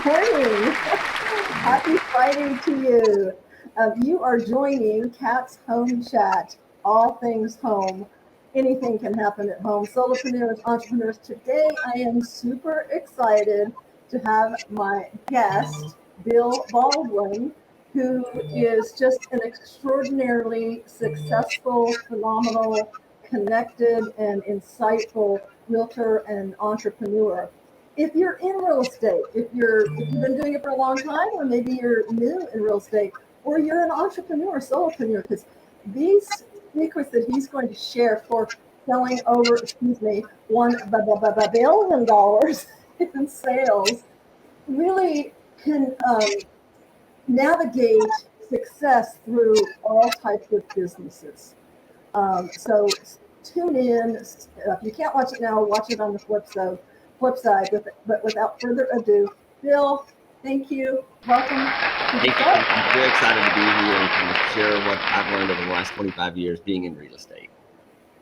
morning. Happy Friday to you. You are joining Kat's Home Chat, all things home. Anything can happen at home. Solopreneurs, entrepreneurs. Today, I am super excited to have my guest, Bill Baldwin, who is just an extraordinarily successful, phenomenal, connected, and insightful realtor and entrepreneur. If you're in real estate, if you've been doing it for a long time, or maybe you're new in real estate, or you're an entrepreneur, solopreneur, because these secrets that he's going to share for selling over, $1 billion in sales really can navigate success through all types of businesses. So tune in. If you can't watch it now, watch it on the flip side. But without further ado, Bill, thank you. Welcome to the show. I'm very excited to be here and kind of share what I've learned over the last 25 years being in real estate.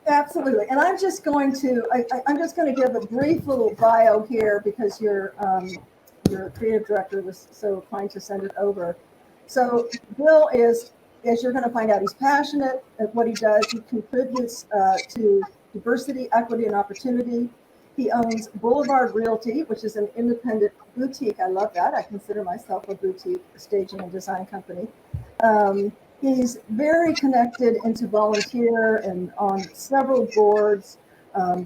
Absolutely. And I'm just going to give a brief little bio here because your creative director was so kind to send it over. So Bill is, as you're going to find out, he's passionate at what he does. He contributes to diversity, equity, and opportunity. He owns Boulevard Realty, which is an independent boutique. I love that. I consider myself a boutique staging and design company. He's very connected into volunteer and on several boards,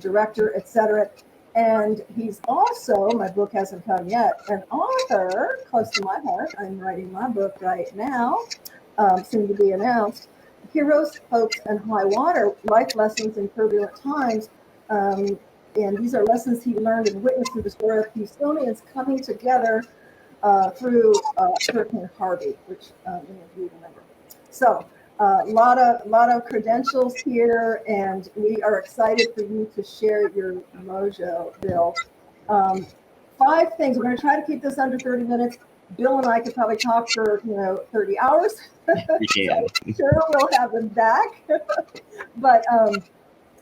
director, etc. And he's also, my book hasn't come yet, an author close to my heart. I'm writing my book right now, soon to be announced. Heroes, Hopes, and High Water, Life Lessons in Turbulent Times. And these are lessons he learned and witnessed through the story of Houstonians coming together through Hurricane Harvey, which many of you remember. So a lot of credentials here, and we are excited for you to share your mojo, Bill. 5 things. We're going to try to keep this under 30 minutes. Bill and I could probably talk for 30 hours. We can. So sure, we'll have him back. But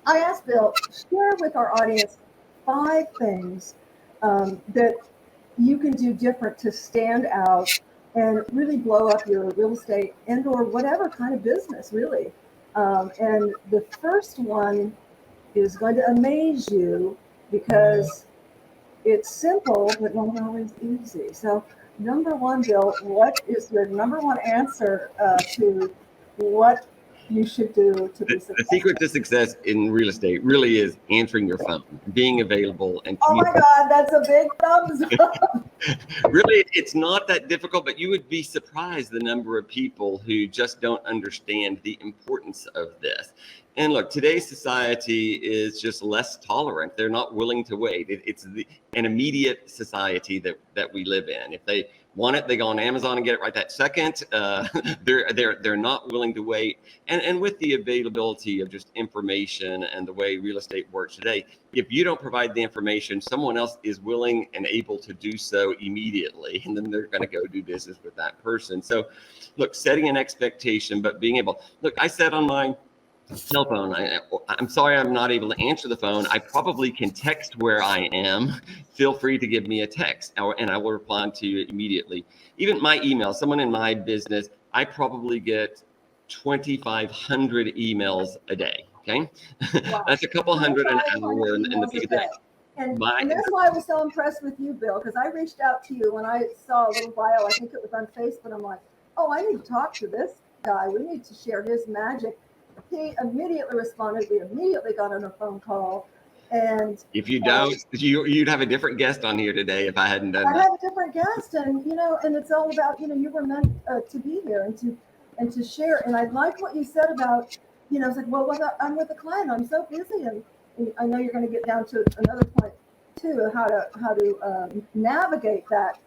I asked Bill, share with our audience 5 things that you can do different to stand out and really blow up your real estate and or whatever kind of business, really. And the first one is going to amaze you because it's simple, but not always easy. So number 1, Bill, what is your number 1 answer to what you should do to be successful? The secret to success in real estate really is answering your phone, being available, and oh my God, that's a big thumbs up. Really, it's not that difficult, but you would be surprised the number of people who just don't understand the importance of this. And look, today's society is just less tolerant. They're not willing to wait. It's an immediate society that we live in. If they want it, they go on Amazon and get it right that second. They're not willing to wait. And with the availability of just information and the way real estate works today, if you don't provide the information, someone else is willing and able to do so immediately, and then they're going to go do business with that person. So, look, setting an expectation, but being able. Look, I said on my cell phone, I'm sorry I'm not able to answer the phone. I probably can text where I am. Feel free to give me a text, and I will respond to you immediately. Even my email, someone in my business, I probably get 2,500 emails a day. Okay, wow. That's a couple hundred an hour in the big day. And that's why I was so impressed with you, Bill, because I reached out to you when I saw a little bio. I think it was on Facebook. I'm like, oh, I need to talk to this guy. We need to share his magic. He immediately responded. We immediately got on a phone call. And if you don't, you'd have a different guest on here today if I hadn't done that. I had a different guest, and and it's all about you were meant to be here and to share. And I like what you said about it's like, well, I'm with a client. I'm so busy, and I know you're going to get down to another point too, how to navigate that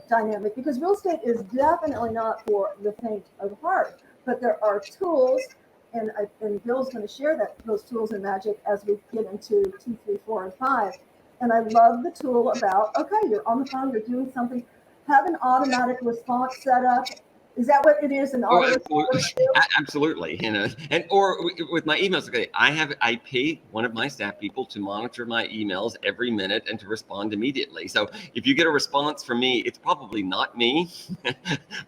dynamic, because real estate is definitely not for the faint of heart. But there are tools, and Bill's going to share those tools and magic as we get into 2, 3, 4, and 5. And I love the tool about, okay, you're on the phone, you're doing something, have an automatic response set up. Is that what it is in Oh, autoresponders? absolutely. With my emails, okay, I pay one of my staff people to monitor my emails every minute and to respond immediately. So if you get a response from me, it's probably not me,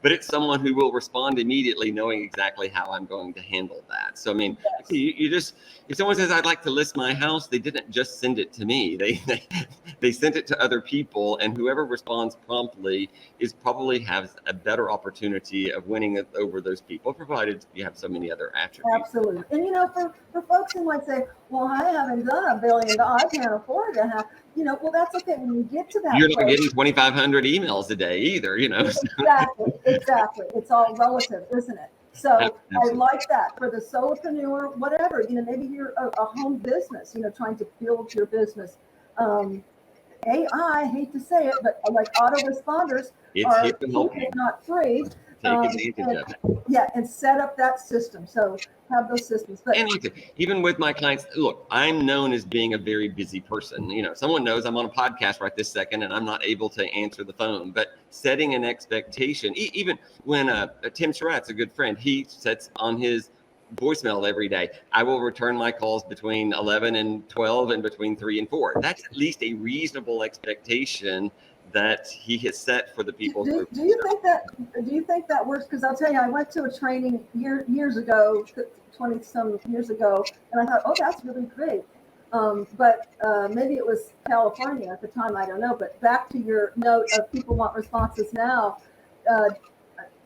but it's someone who will respond immediately, knowing exactly how I'm going to handle that. So I mean, Yes. you just, if someone says I'd like to list my house, they didn't just send it to me. They sent it to other people, and whoever responds promptly is probably has a better opportunity of winning it over those people, provided you have so many other attributes. Absolutely. And for folks who might say, well, I haven't done $1 billion, I can't afford to have, well, that's okay. When you get to that You're not place, getting 2,500 emails a day either, Exactly. It's all relative, isn't it? So Absolutely. I like that for the solopreneur, whatever, maybe you're a home business, trying to build your business. AI, I hate to say it, but like autoresponders It's are here to help cheap, you. if not free. Take advantage of it. Yeah, and set up that system. So have those systems. But And like, even with my clients, look, I'm known as being a very busy person. Someone knows I'm on a podcast right this second and I'm not able to answer the phone. But setting an expectation, even when Tim Surratt's a good friend, he sets on his voicemail every day, I will return my calls between 11 and 12 and between 3 and 4. That's at least a reasonable expectation that he has set for the people. Do you think that works? Because I'll tell you, I went to a training years ago, 20 some years ago, and I thought, oh, that's really great. But maybe it was California at the time, I don't know. But back to your note of people want responses now.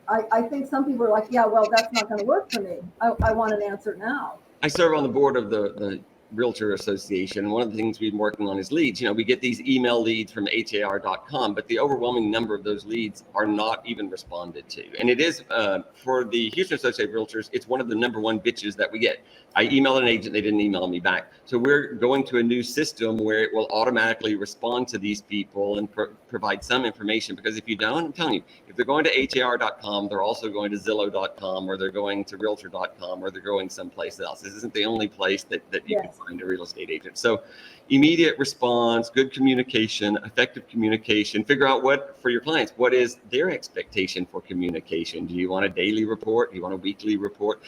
I think some people are like, yeah, well, that's not going to work for me. I want an answer now. I serve on the board of the Realtor Association. One of the things we've been working on is leads. We get these email leads from har.com, but the overwhelming number of those leads are not even responded to. And it is, for the Houston Associated Realtors, it's one of the number one bitches that we get. I emailed an agent, they didn't email me back. So we're going to a new system where it will automatically respond to these people and provide some information. Because if you don't, I'm telling you, if they're going to har.com, they're also going to zillow.com, or they're going to realtor.com, or they're going someplace else. This isn't the only place that you can find a real estate agent. So immediate response, good communication, effective communication, figure out for your clients, what is their expectation for communication? Do you want a daily report? Do you want a weekly report?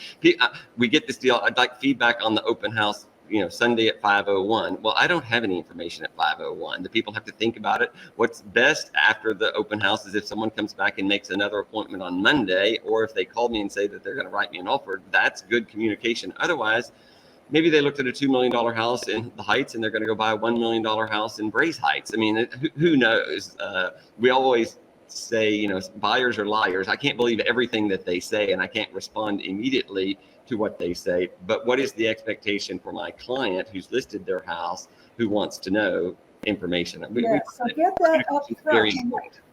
We get this deal. I'd like feedback on the open house, Sunday at 5:01. Well, I don't have any information at 5:01. The people have to think about it. What's best after the open house is if someone comes back and makes another appointment on Monday, or if they call me and say that they're going to write me an offer, that's good communication. Otherwise, maybe they looked at a $2 million house in the Heights and they're going to go buy a $1 million house in Brace Heights. I mean, who knows? We always say, buyers are liars. I can't believe everything that they say, and I can't respond immediately to what they say. But what is the expectation for my client who's listed their house, who wants to know information? So get that up front.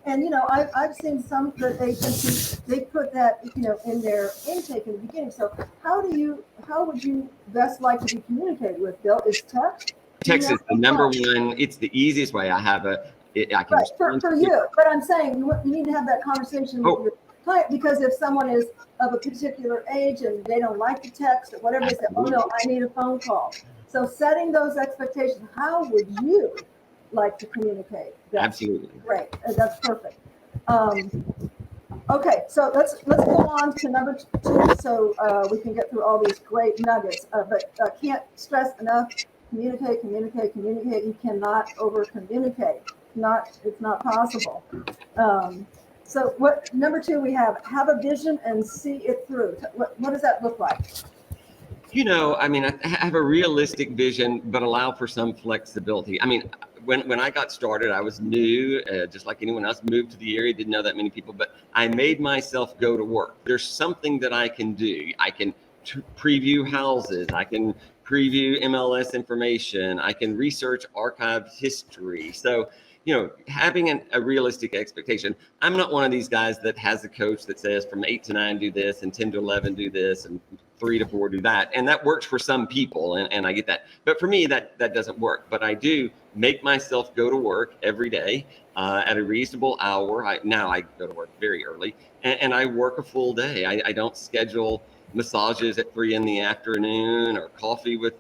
And I've seen some good agents who they put that in their intake in the beginning. So how would you best like to be communicated with, Bill? Is text? Text is the number one. It's the easiest way. I can for you. But I'm saying you need to have that conversation with your client, because if someone is of a particular age and they don't like to text or whatever, they say, oh no, I need a phone call. So setting those expectations, how would you like to communicate? Absolutely. Great. That's perfect. Okay, so let's go on to number 2, so we can get through all these great nuggets. But can't stress enough: communicate. You cannot over communicate. It's not possible. So what number 2 we have a vision and see it through. What does that look like? I have a realistic vision, but allow for some flexibility. When I got started, I was new, just like anyone else, moved to the area, didn't know that many people, but I made myself go to work. There's something that I can do. I can preview houses. I can preview MLS information. I can research archived history. So, having a realistic expectation. I'm not one of these guys that has a coach that says from 8 to 9 do this, and 10 to 11 do this, and 3 to 4 do that. And that works for some people, and I get that. But for me, that doesn't work. But I do make myself go to work every day at a reasonable hour. I go to work very early, and I work a full day. I don't schedule massages at 3 in the afternoon or coffee with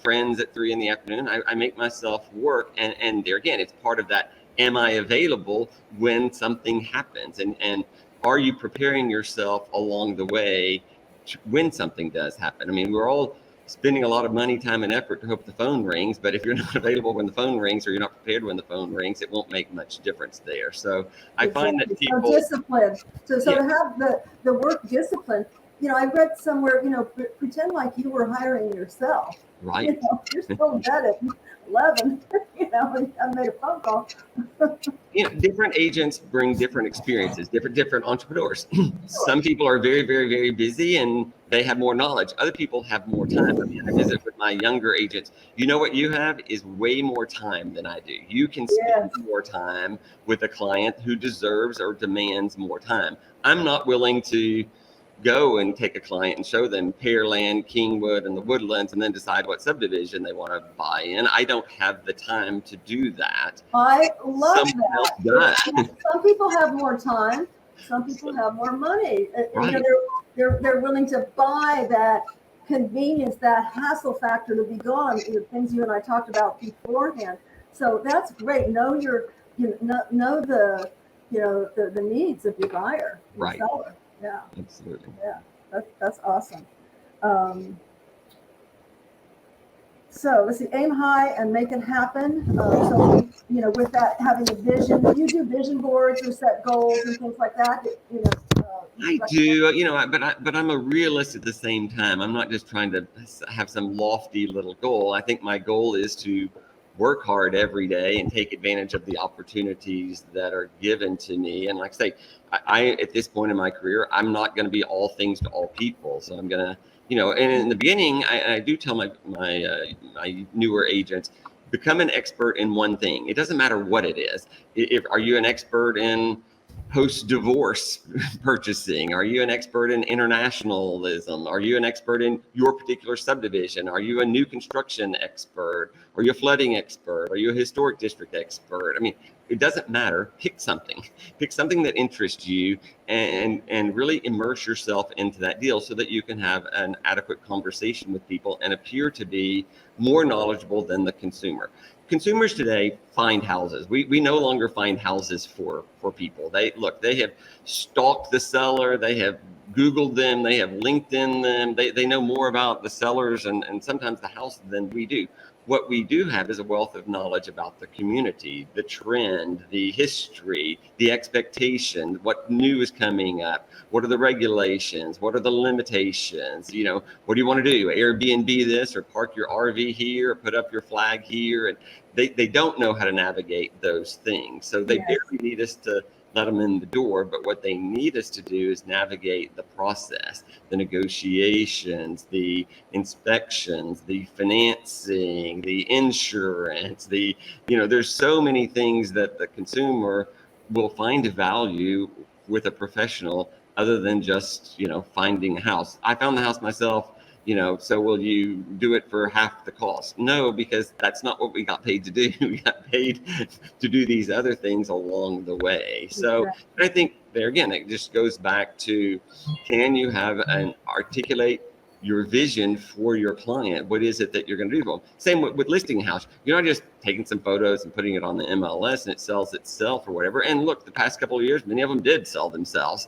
friends at 3 in the afternoon. I make myself work, and there again, it's part of that. Am I available when something happens? And are you preparing yourself along the way when something does happen? I mean, we're all spending a lot of money, time, and effort to hope the phone rings, but if you're not available when the phone rings or you're not prepared when the phone rings, it won't make much difference there. So I find that people... So discipline. So to have the work discipline, I read somewhere, pretend like you were hiring yourself. Right. You're still in bed at 11, and I made a phone call. Different agents bring different experiences, different entrepreneurs. Some people are very, very, very busy and they have more knowledge. Other people have more time. I mean, I visit with my younger agents. What you have is way more time than I do. You can spend more time with a client who deserves or demands more time. I'm not willing to go and take a client and show them Pearland, Kingwood, and the Woodlands, and then decide what subdivision they want to buy in. I don't have the time to do that. I love that. Some people have more time. Some people have more money. Right. They're willing to buy that convenience, that hassle factor to be gone. The things you and I talked about beforehand. So that's great. Know know the needs of your buyer, your right. seller. Yeah, absolutely. Yeah, that's awesome. So let's see, aim high and make it happen. So with that, having a vision, you do vision boards or set goals and things like that. I do, but I'm a realist at the same time. I'm not just trying to have some lofty little goal. I think my goal is to work hard every day and take advantage of the opportunities that are given to me. And like I say, I at this point in my career, I'm not going to be all things to all people. So I'm going to, and in the beginning, I do tell my newer agents, become an expert in one thing. It doesn't matter what it is. Are you an expert in post-divorce purchasing? Are you an expert in internationalism? Are you an expert in your particular subdivision? Are you a new construction expert? Are you a flooding expert? Are you a historic district expert? I mean, it doesn't matter. Pick something that interests you and really immerse yourself into that deal so that you can have an adequate conversation with people and appear to be more knowledgeable than the consumer. Consumers today find houses. We no longer find houses for people. They have stalked the seller. They have Googled them. They have LinkedIn them. They know more about the sellers and sometimes the house than we do. What we do have is a wealth of knowledge about the community, the trend, the history, the expectation, what new is coming up, what are the regulations, what are the limitations, what do you want to do? Airbnb this or park your RV here or put up your flag here. And they don't know how to navigate those things. So they barely need us to let them in the door, but what they need us to do is navigate the process, the negotiations, the inspections, the financing, the insurance, there's so many things that the consumer will find value with a professional other than just, finding a house. I found the house myself. So will you do it for half the cost? No, because that's not what we got paid to do. We got paid to do these other things along the way. So I think there again, it just goes back to, can you have articulate your vision for your client? What is it that you're going to do for them? Same with listing a house. You're not just taking some photos and putting it on the MLS and it sells itself or whatever. And look, the past couple of years, many of them did sell themselves.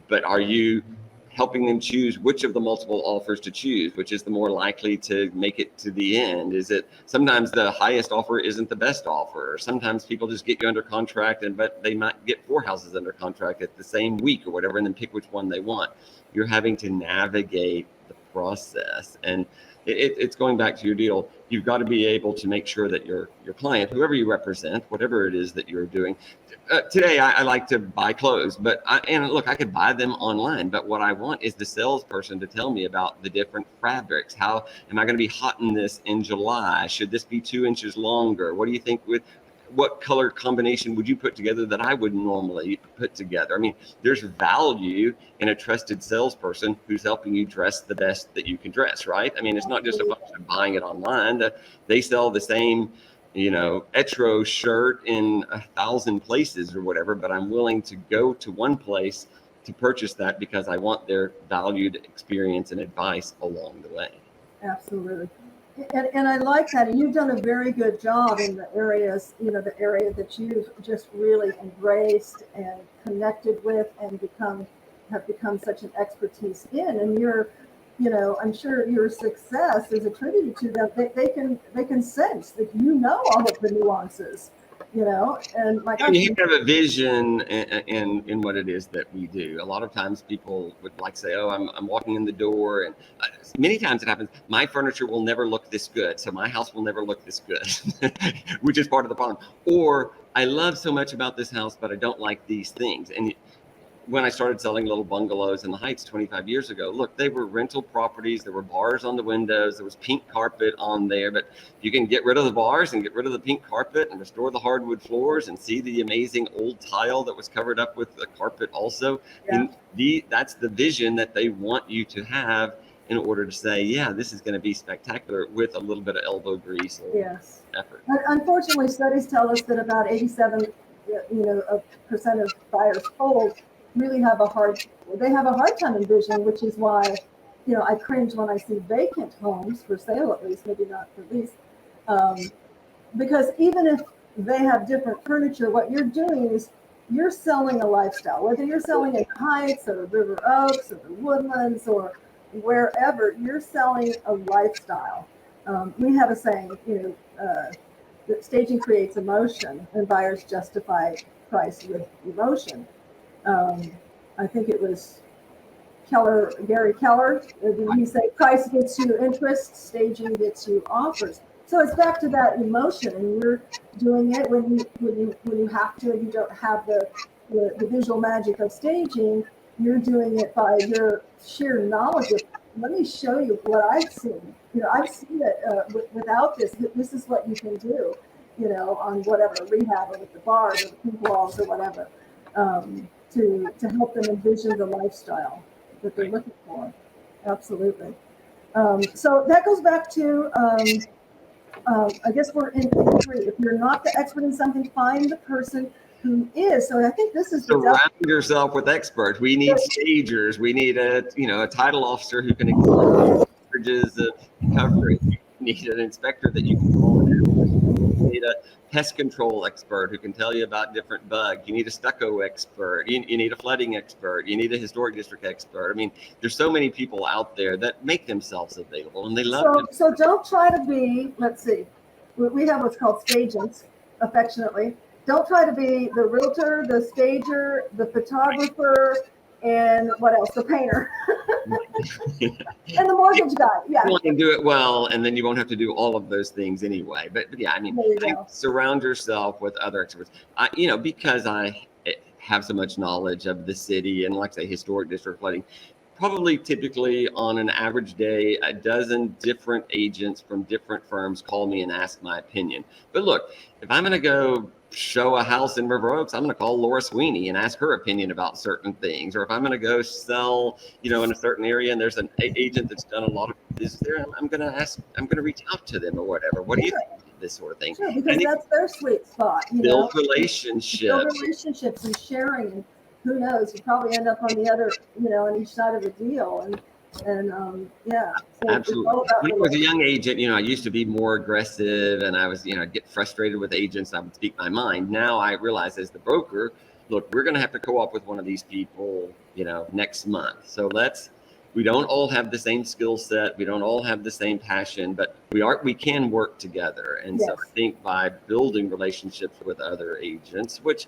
But are you helping them choose which of the multiple offers to choose, which is the more likely to make it to the end? Is it sometimes the highest offer isn't the best offer? Sometimes people just get you under contract, but they might get 4 houses under contract at the same week or whatever, and then pick which one they want. You're having to navigate the process. And it's going back to your deal. You've got to be able to make sure that your client, whoever you represent, whatever it is that you're doing. Today, I like to buy clothes, I could buy them online, but what I want is the salesperson to tell me about the different fabrics. How am I going to be hot in this in July? Should this be 2 inches longer? What do you think what color combination would you put together that I would normally put together? I mean, there's value in a trusted salesperson who's helping you dress the best that you can dress, right? I mean, it's not just a function of buying it online. They sell the same, Etro shirt in 1,000 places or whatever, but I'm willing to go to one place to purchase that because I want their valued experience and advice along the way. Absolutely. And I like that. And you've done a very good job in the areas, the area that you've just really embraced and connected with and have become such an expertise in. And I'm sure your success is attributed to them. They can sense that all of the nuances, and my gosh. You have to have a vision in what it is that we do. A lot of times people would say, oh, I'm walking in the door, and many times it happens, my furniture will never look this good, so my house will never look this good, which is part of the problem. Or I love so much about this house, but I don't like these things. And when I started selling little bungalows in the Heights 25 years ago, look, they were rental properties. There were bars on the windows. There was pink carpet on there. But you can get rid of the bars and get rid of the pink carpet and restore the hardwood floors and see the amazing old tile that was covered up with the carpet also. Yeah. And that's the vision that they want you to have in order to say, yeah, this is going to be spectacular with a little bit of elbow grease or effort. Unfortunately, studies tell us that about 87% of buyers polled really have a hard time envisioning, which is why, I cringe when I see vacant homes for sale, at least, maybe not for lease, because even if they have different furniture, what you're doing is you're selling a lifestyle, whether you're selling in Heights or River Oaks or the Woodlands or wherever, you're selling a lifestyle. We have a saying, that staging creates emotion and buyers justify price with emotion. I think it was Gary Keller. He said, price gets you interest, staging gets you offers. So it's back to that emotion, and you're doing it when you have to, and you don't have the visual magic of staging. You're doing it by your sheer knowledge of, let me show you what I've seen. I've seen it without this. This is what you can do, on whatever rehab or with the bars or the pink walls or whatever. To help them envision the lifestyle that they're looking for. Absolutely. So that goes back to, I guess we're in 3. If you're not the expert in something, find the person who is. So I think this is surround yourself with experts. We need stagers. We need a title officer who can explain bridges of coverage. You need an inspector that you can call in. You need a pest control expert who can tell you about different bugs. You need a stucco expert. You need a flooding expert. You need a historic district expert. I mean, there's so many people out there that make themselves available, and they love them. So don't try to be, let's see, we have what's called stagents, affectionately. Don't try to be the realtor, the stager, the photographer, and what else? The painter. And the mortgage guy. Yeah. You can do it well, and then you won't have to do all of those things anyway. But yeah, I mean, surround yourself with other experts. Because I have so much knowledge of the city and, like I say, historic district flooding, probably typically on an average day, a dozen different agents from different firms call me and ask my opinion. But look, if I'm going to go show a house in River Oaks, I'm going to call Laura Sweeney and ask her opinion about certain things. Or if I'm going to go sell, in a certain area and there's an agent that's done a lot of business there, I'm going to reach out to them or whatever. What do you think of this sort of thing? Sure, because that's their sweet spot. Build relationships. Build relationships and sharing. And who knows, you probably end up on the other, on each side of the deal. And So absolutely. When I was a young agent, I used to be more aggressive, and I was, I'd get frustrated with agents. I would speak my mind. Now I realize, as the broker, look, we're going to have to co-op with one of these people, next month. So we don't all have the same skill set. We don't all have the same passion, but we can work together. And so I think by building relationships with other agents, which,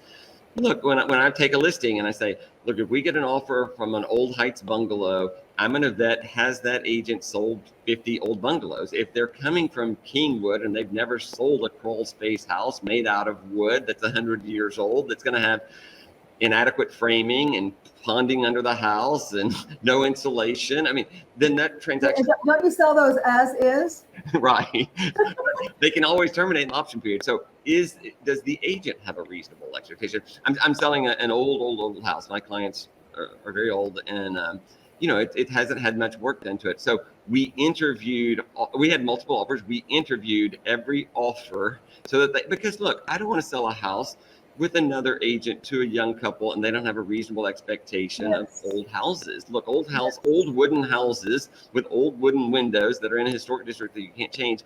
look, when I take a listing and I say, look, if we get an offer from an old Heights bungalow, I'm going to vet, has that agent sold 50 old bungalows? If they're coming from Kingwood and they've never sold a crawl space house made out of wood that's 100 years old, that's going to have inadequate framing and ponding under the house and no insulation, I mean, then that transaction. Don't you sell those as is? Right. They can always terminate an option period. So does the agent have a reasonable expectation? I'm selling an old house. My clients are very old, and it hasn't had much work done to it. So we had multiple offers. We interviewed every offer so that because look, I don't want to sell a house with another agent to a young couple, and they don't have a reasonable expectation of Yes. old houses. Look, old wooden houses with old wooden windows that are in a historic district that you can't change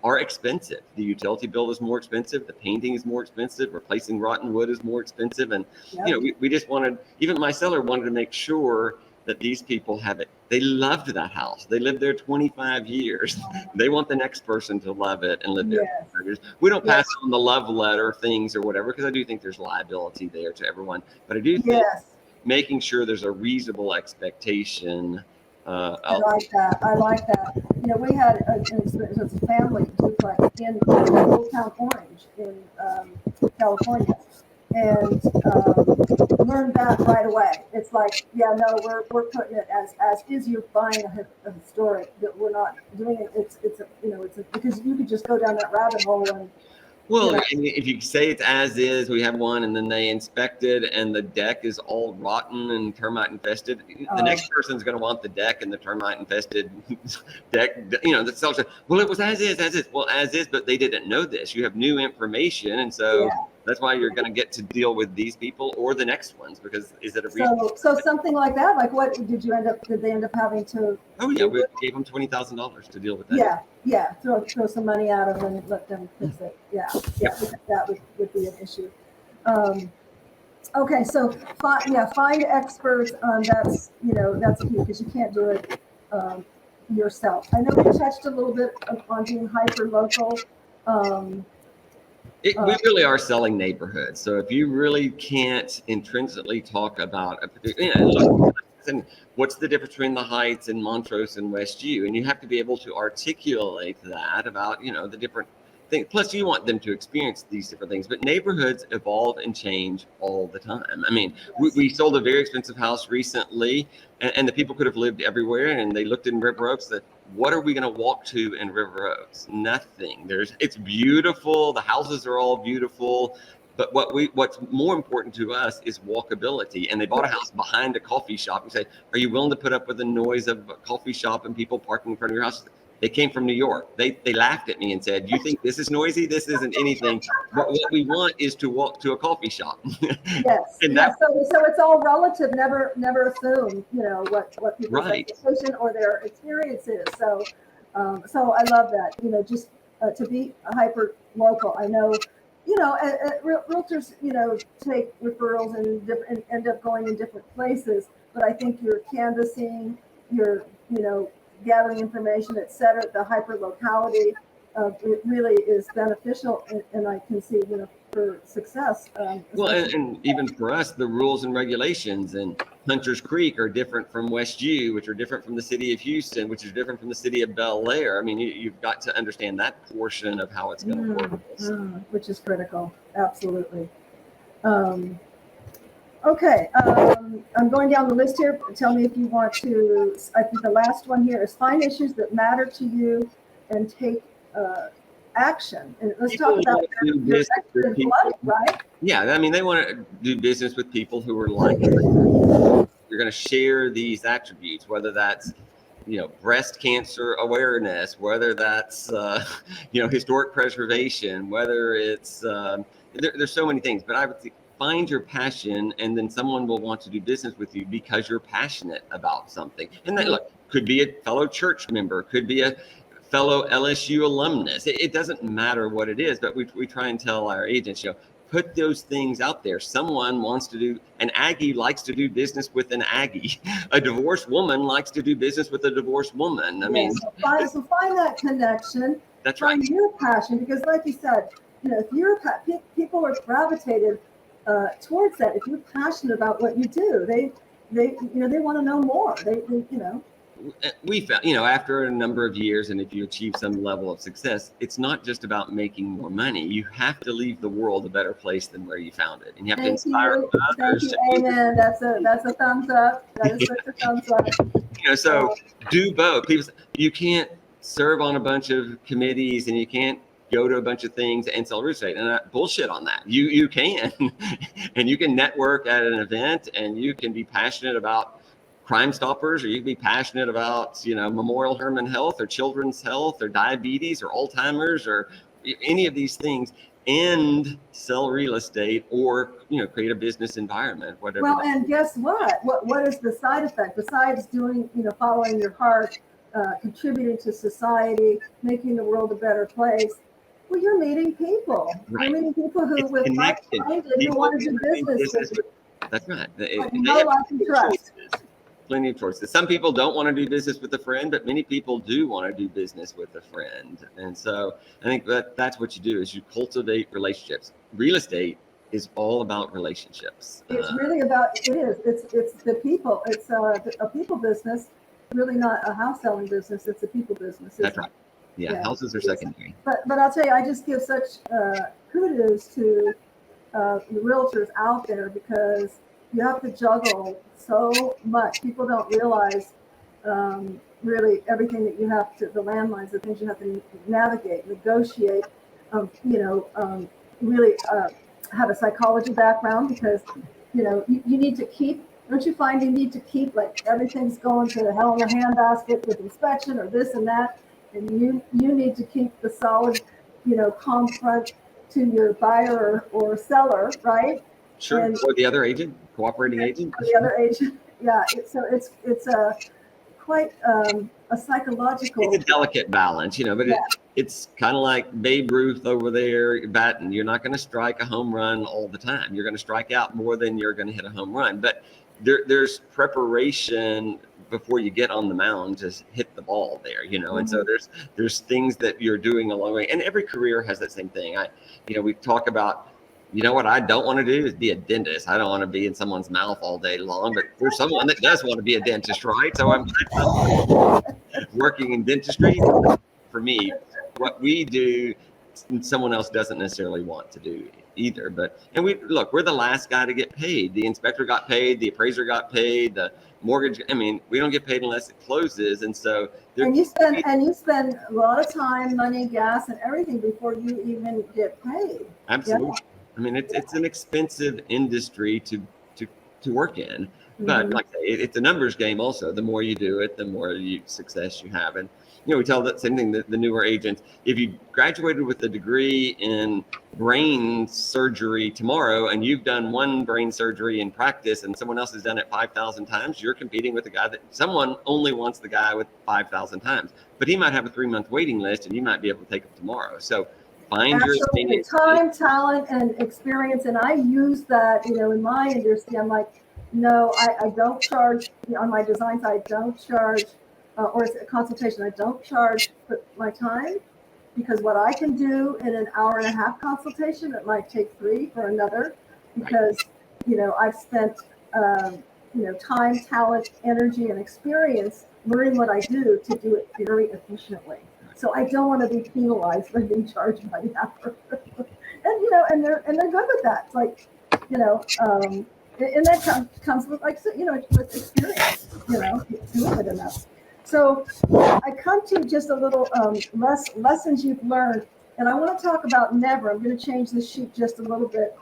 are expensive. The utility bill is more expensive. The painting is more expensive. Replacing rotten wood is more expensive. And, Yep. we just wanted, even my seller wanted to make sure that these people have it. They loved that house. They lived there 25 years. They want the next person to love it and live there. Yes. We don't pass Yes. on the love letter things or whatever, because I do think there's liability there to everyone. But I do think Yes. making sure there's a reasonable expectation. I like that. I like that. We had an experience with a family duplex in Old Town Orange in California, and learned that right away. It's like, yeah, no, we're putting it as is. You're buying a historic, that we're not doing it. It's because you could just go down that rabbit hole and. Well, and if you say it's as is, we have one, and then they inspect it, and the deck is all rotten and termite infested. The next person's going to want the deck and the termite infested deck. The seller said, "Well, it was as is, as is." Well, as is, but they didn't know this. You have new information, and so that's why you're going to get to deal with these people or the next ones, because is it a reason? So something like that. Like, what did you end up? Did they end up having to? Oh yeah, we gave them $20,000 to deal with that. Yeah. Throw some money at them and let them fix it. Yeah. That would be an issue. Okay, so find experts. That's key, because you can't do it yourself. I know we touched a little bit on being hyper local. We really are selling neighborhoods. So if you really can't intrinsically talk about a particular, look, what's the difference between the Heights and Montrose and Westview? And you have to be able to articulate that about, the different things. Plus, you want them to experience these different things. But neighborhoods evolve and change all the time. I mean, we sold a very expensive house recently, and the people could have lived everywhere. And they looked in River Oaks that, what are we going to walk to in River Oaks? Nothing. It's beautiful. The houses are all beautiful. But what's more important to us is walkability. And they bought a house behind a coffee shop and said, "Are you willing to put up with the noise of a coffee shop and people parking in front of your house?" They came from New York. They laughed at me and said, "You think this is noisy? This isn't anything. But what we want is to walk to a coffee shop." Yes. And so it's all relative. Never assume what people's expectation or their experience is. So I love that. Just to be hyper local. I know. Realtors, take referrals and end up going in different places. But I think you're canvassing, you're, gathering information, et cetera, the hyper locality, it really is beneficial. And I can see, for success. Well, and even for us, the rules and regulations in Hunter's Creek are different from Westview, which are different from the city of Houston, which is different from the city of Bel Air. I mean, you've got to understand that portion of how it's going to work. Which is critical. Absolutely. Okay. I'm going down the list here. Tell me if you want to. I think the last one here is find issues that matter to you and take action. And let's talk about your sector in flooding, right? Yeah, I mean, they want to do business with people who are like you're going to share these attributes, whether that's breast cancer awareness, whether that's historic preservation, whether it's there's so many things. But I would find your passion, and then someone will want to do business with you because you're passionate about something. And that could be a fellow church member, could be a fellow LSU alumnus. It doesn't matter what it is, but we try and tell our agents, put those things out there. Someone wants to do, an Aggie likes to do business with an Aggie. A divorced woman likes to do business with a divorced woman. I mean, so find that connection. That's find right. Your passion, because like you said, if you're people are gravitated towards that. If you're passionate about what you do, they want to know more. We found, after a number of years, and if you achieve some level of success, it's not just about making more money. You have to leave the world a better place than where you found it, and you have to inspire others. Amen. That's a thumbs up. That is such a thumbs up. So do both. People, you can't serve on a bunch of committees, and you can't go to a bunch of things and sell real estate, and I bullshit on that. You can, and you can network at an event, and you can be passionate about Crime Stoppers, or you can be passionate about, Memorial Hermann Health or children's health or diabetes or Alzheimer's or any of these things. and sell real estate or, create a business environment, whatever. Well, and guess what? What is the side effect besides doing, following your heart, contributing to society, making the world a better place? Well, you're meeting people. Right. You're meeting people who It's with connected. like-minded who want to do business with. That's right. Like no like and trust. Plenty of choices. Some people don't want to do business with a friend, but many people do want to do business with a friend. And so I think that's what you do is you cultivate relationships. Real estate is all about relationships. It's really about, it's the people. It's a people business, really not a house selling business. It's a people business. That's right. Yeah, houses are secondary. But I'll tell you, I just give such kudos to the realtors out there because you have to juggle so much. People don't realize really everything that you have to, the landmines, the things you have to navigate, negotiate, really have a psychology background because, you need to keep, don't you find you need to keep like everything's going to the hell in a handbasket with inspection or this and that. And you need to keep the solid, calm front to your buyer or seller, right? Sure. Or the other agent, cooperating agent. The other agent, yeah. It's a quite a psychological. It's a delicate balance, but it's kind of like Babe Ruth over there batting. You're not going to strike a home run all the time. You're going to strike out more than you're going to hit a home run. But there's preparation before you get on the mound to hit the ball there, and so there's things that you're doing along the way. And every career has that same thing. We talk about, what I don't want to do is be a dentist. I don't want to be in someone's mouth all day long, but for someone that does want to be a dentist, right? So I'm working in dentistry. For me, what we do, someone else doesn't necessarily want to do either. And we're the last guy to get paid. The inspector got paid, the appraiser got paid, the mortgage. We don't get paid unless it closes. And so you spend a lot of time, money, gas, and everything before you even get paid. Absolutely. Yeah. It's an expensive industry to work in, but like I say, it's a numbers game also. The more you do it, the more success you have. And we tell that same thing, the newer agents. If you graduated with a degree in brain surgery tomorrow and you've done one brain surgery in practice and someone else has done it 5,000 times, you're competing with a guy that someone only wants the guy with 5,000 times. But he might have a 3-month waiting list and you might be able to take him tomorrow. So find your time, talent, and experience. And I use that, in my industry. I'm like, no, I don't charge on my designs. I don't charge. Or it's a consultation. I don't charge for my time because what I can do in an hour and a half consultation, it might take 3 for another because, I've spent, time, talent, energy, and experience learning what I do to do it very efficiently. So I don't want to be penalized by being charged by the hour. and they're good with that. It's like, and that comes with with experience, doing it enough. So I come to just a little lessons you've learned, and I want to talk about never. I'm going to change the sheet just a little bit.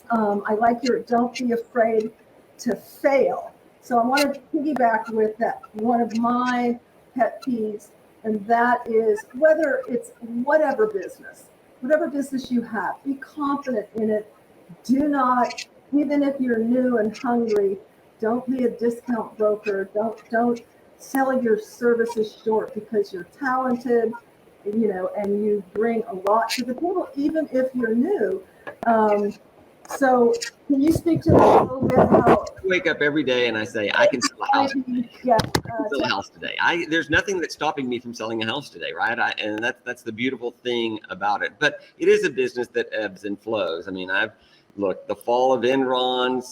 I like your don't be afraid to fail. So I want to piggyback with that. One of my pet peeves, and that is whether it's whatever business you have, be confident in it. Do not, even if you're new and hungry, don't be a discount broker. Don't sell your services short because you're talented, and you bring a lot to the table, even if you're new. So can you speak to that a little bit? How I wake up every day and I say, I can sell a house today. I can sell a house today. There's nothing that's stopping me from selling a house today, right? And that's the beautiful thing about it. But it is a business that ebbs and flows. Look, the fall of Enron,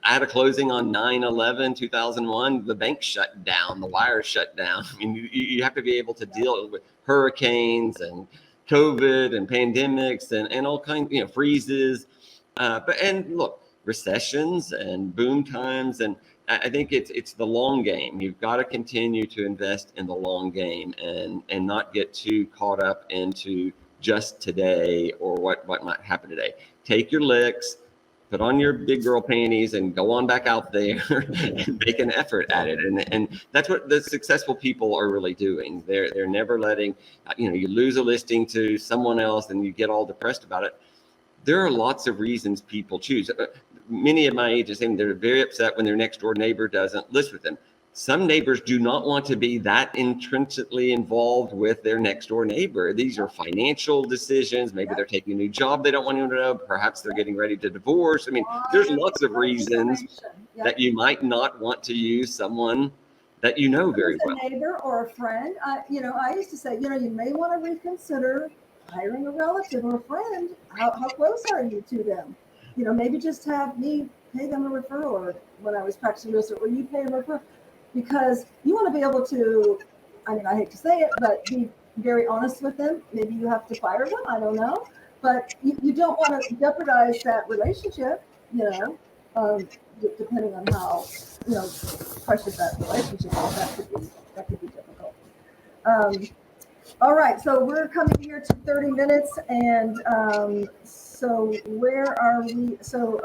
I had a closing on 9/11/2001. The bank shut down, the wires shut down. You have to be able to deal with hurricanes and COVID and pandemics and all kinds, freezes. But look, recessions and boom times. And I think it's the long game. You've got to continue to invest in the long game and not get too caught up into just today or what might happen today. Take your licks, put on your big girl panties and go on back out there and make an effort at it. And that's what the successful people are really doing. They're never letting, you lose a listing to someone else and you get all depressed about it. There are lots of reasons people choose. Many of my agents say they're very upset when their next door neighbor doesn't list with them. Some neighbors do not want to be that intrinsically involved with their next door neighbor. These are financial decisions. Maybe they're taking a new job they don't want you to know. Perhaps they're getting ready to divorce. I mean, there's lots of reasons that you might not want to use someone that you know very well. A neighbor or a friend. I used to say, you may want to reconsider hiring a relative or a friend. How close are you to them? Maybe just have me pay them a referral, or when I was practicing real estate, or you pay them a referral. Because you want to be able to, I hate to say it, but be very honest with them. Maybe you have to fire them, I don't know. But you don't want to jeopardize that relationship, depending on how, precious that relationship is. That could be difficult. All right, so we're coming here to 30 minutes, and so where are we? So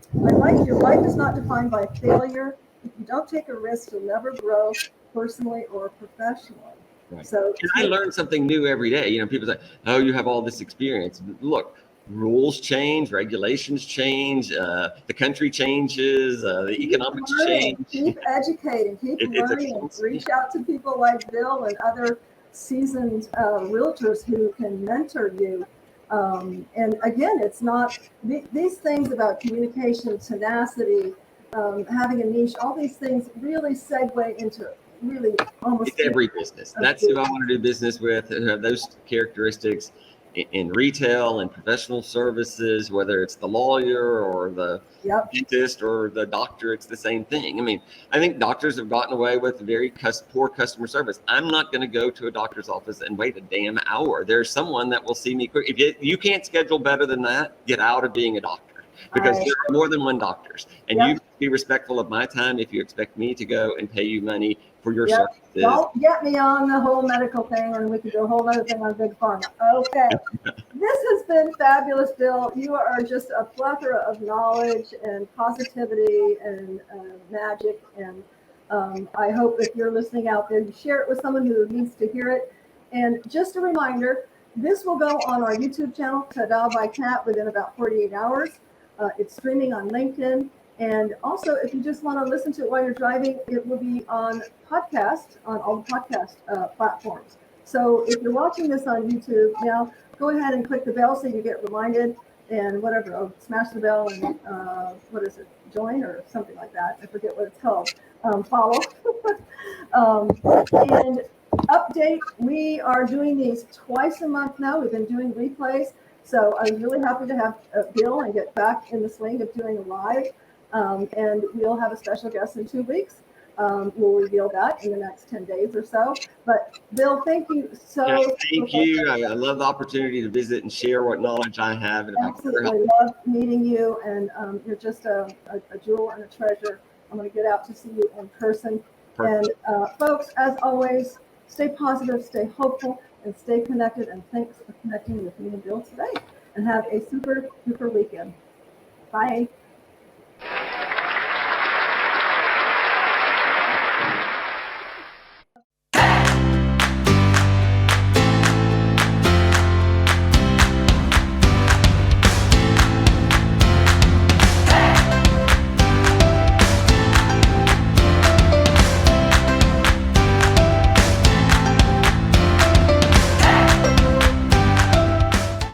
your life is not defined by failure. If you don't take a risk, you'll never grow personally or professionally. Right. So and I learn something new every day. People say, "Oh, you have all this experience." Look, rules change, regulations change, the country changes, the economics change. Keep educating, keep learning. Reach out to people like Bill and other seasoned realtors who can mentor you. And again, it's not these things about communication, tenacity, having a niche, all these things really segue into really almost every business. That's who I want to do business with, who have those characteristics in retail and professional services, whether it's the lawyer or the dentist or the doctor, it's the same thing. I think doctors have gotten away with very poor customer service. I'm not going to go to a doctor's office and wait a damn hour. There's someone that will see me quick. If you can't schedule better than that, get out of being a doctor. Because there are more than one doctors, and you be respectful of my time if you expect me to go and pay you money for your services. Don't get me on the whole medical thing, and we could do a whole other thing on Big Pharma. Okay. This has been fabulous, Bill. You are just a plethora of knowledge and positivity and magic, and I hope if you're listening out there, you share it with someone who needs to hear it. And just a reminder, this will go on our YouTube channel, Ta-Da by Kat, within about 48 hours. It's streaming on LinkedIn. And also, if you just want to listen to it while you're driving, it will be on podcast, on all the podcast platforms. So if you're watching this on YouTube now, go ahead and click the bell so you get reminded, and whatever, smash the bell and what is it, join or something like that. I forget what it's called. Follow. And update, we are doing these twice a month now. We've been doing replays. So I was really happy to have Bill and get back in the swing of doing a live. And we'll have a special guest in 2 weeks. We'll reveal that in the next 10 days or so. But Bill, thank you so much. Thank you. I love the opportunity to visit and share what knowledge I have. And absolutely love meeting you, and you're just a jewel and a treasure. I'm going to get out to see you in person. Perfect. And folks, as always, stay positive, stay hopeful, and stay connected. And thanks for connecting with me and Bill today. And have a super, super weekend. Bye.